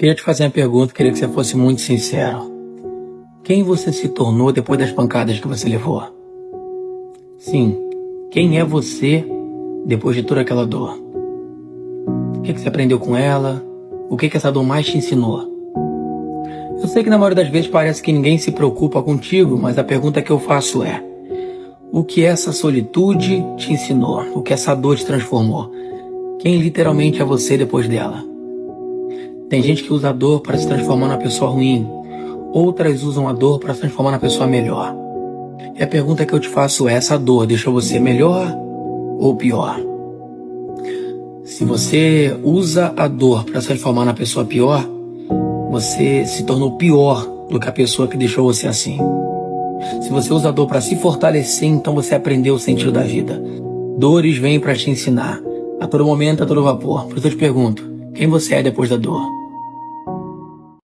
Queria te fazer uma pergunta, queria que você fosse muito sincero. Quem você se tornou depois das pancadas que você levou? Sim, quem é você depois de toda aquela dor? O que você aprendeu com ela? O que essa dor mais te ensinou? Eu sei que na maioria das vezes parece que ninguém se preocupa contigo, mas a pergunta que eu faço é: o que essa solitude te ensinou? O que essa dor te transformou? Quem literalmente é você depois dela? Tem gente que usa a dor para se transformar numa pessoa ruim. Outras usam a dor para se transformar na pessoa melhor. E a pergunta que eu te faço é: essa dor deixou você melhor ou pior? Se você usa a dor para se transformar na pessoa pior, você se tornou pior do que a pessoa que deixou você assim. Se você usa a dor para se fortalecer, então você aprendeu o sentido da vida. Dores vêm para te ensinar. A todo momento, a todo vapor. Por isso eu te pergunto: quem você é depois da dor?